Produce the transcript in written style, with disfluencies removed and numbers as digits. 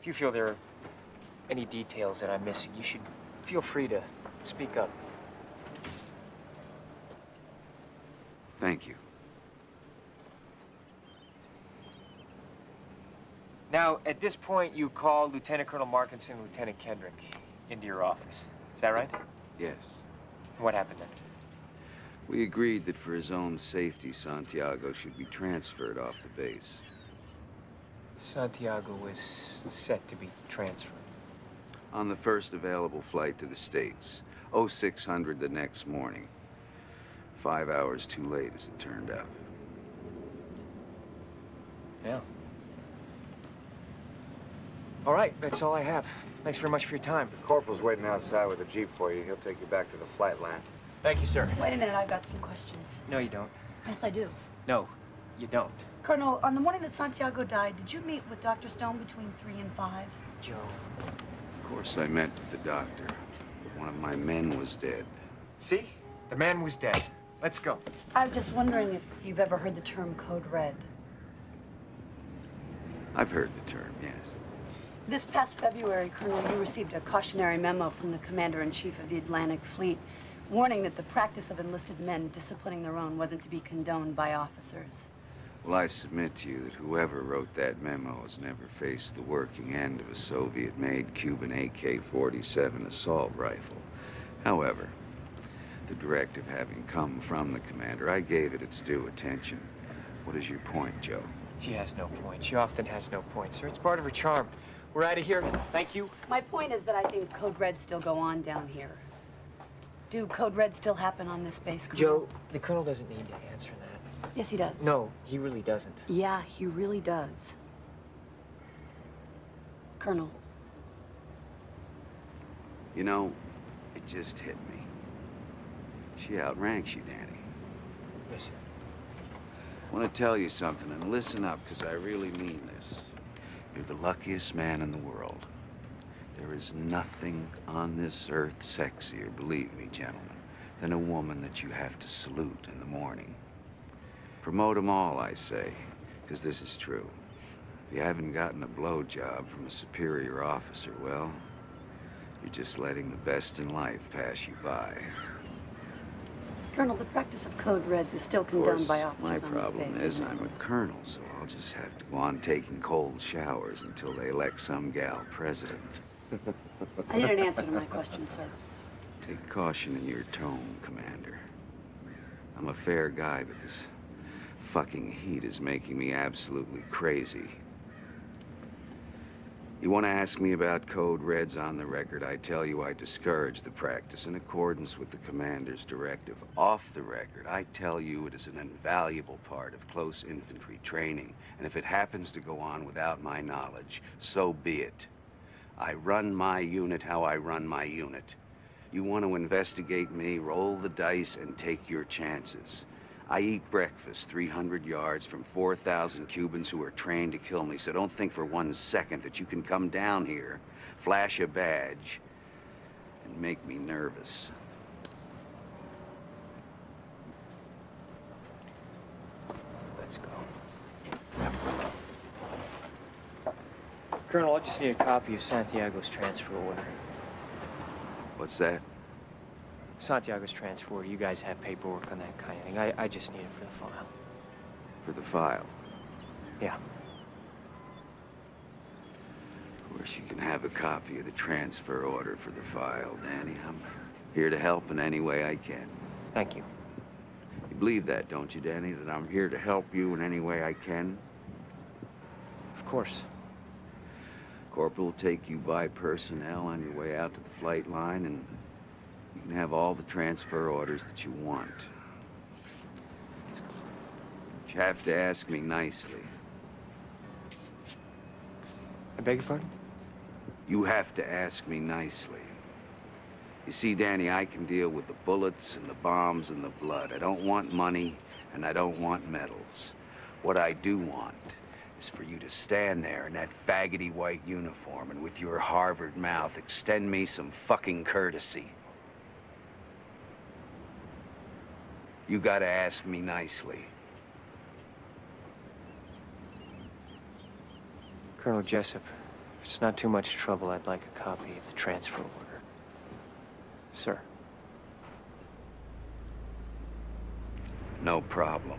If you feel there are any details that I'm missing, you should feel free to speak up. Thank you. Now, at this point, you call Lieutenant Colonel Markinson and Lieutenant Kendrick into your office. Is that right? Yes. What happened then? We agreed that for his own safety, Santiago should be transferred off the base. Santiago was set to be transferred. On the first available flight to the States, 0600 the next morning. 5 hours too late, as it turned out. Yeah. All right, that's all I have. Thanks very much for your time. The corporal's waiting outside with a jeep for you. He'll take you back to the flight line. Thank you, sir. Wait a minute, I've got some questions. No, you don't. Yes, I do. No, you don't. Colonel, on the morning that Santiago died, did you meet with Dr. Stone between 3 and 5? Joe. Of course, I met with the doctor, but one of my men was dead. See? The man was dead. Let's go. I was just wondering if you've ever heard the term Code Red. I've heard the term, yes. This past February, Colonel, you received a cautionary memo from the Commander-in-Chief of the Atlantic Fleet, warning that the practice of enlisted men disciplining their own wasn't to be condoned by officers. Well, I submit to you that whoever wrote that memo has never faced the working end of a Soviet-made Cuban AK-47 assault rifle. However, the directive having come from the commander, I gave it its due attention. What is your point, Joe? She has no point. She often has no point, sir. It's part of her charm. We're out of here. Thank you. My point is that I think Code Red still go on down here. Do Code Red still happen on this base, Colonel? Joe, the colonel doesn't need to answer that. Yes, he does. No, he really doesn't. Yeah, he really does. Colonel. You know, it just hit me. She outranks you, Danny. Yes, sir. I want to tell you something, and listen up, because I really mean this. You're the luckiest man in the world. There is nothing on this earth sexier, believe me, gentlemen, than a woman that you have to salute in the morning. Promote them all, I say, because this is true. If you haven't gotten a blowjob from a superior officer, well, you're just letting the best in life pass you by. Colonel, the practice of Code Reds is still condoned by officers my on this problem base. is I'm a colonel, so I'll just have to go on taking cold showers until they elect some gal president. I need an answer to my question, sir. Take caution in your tone, Commander. I'm a fair guy, but this fucking heat is making me absolutely crazy. You want to ask me about Code Reds on the record, I tell you I discourage the practice in accordance with the commander's directive. Off the record, I tell you it is an invaluable part of close infantry training, and if it happens to go on without my knowledge, so be it. I run my unit how I run my unit. You want to investigate me, roll the dice and take your chances. I eat breakfast 300 yards from 4,000 Cubans who are trained to kill me, so don't think for 1 second that you can come down here, flash a badge, and make me nervous. Let's go. Colonel, I just need a copy of Santiago's transfer order. What's that? Santiago's transfer order. You guys have paperwork on that kind of thing. I just need it for the file. For the file. Yeah. Of course, you can have a copy of the transfer order for the file, Danny. I'm here to help in any way I can. Thank you. You believe that, don't you, Danny? That I'm here to help you in any way I can? Of course. Corporal will take you by personnel on your way out to the flight line, and you can have all the transfer orders that you want. But you have to ask me nicely. I beg your pardon? You have to ask me nicely. You see, Danny, I can deal with the bullets and the bombs and the blood. I don't want money, and I don't want medals. What I do want is for you to stand there in that faggoty white uniform and with your Harvard mouth extend me some fucking courtesy. You gotta ask me nicely. Colonel Jessup, If it's not too much trouble, I'd like a copy of the transfer order. Sir. No problem.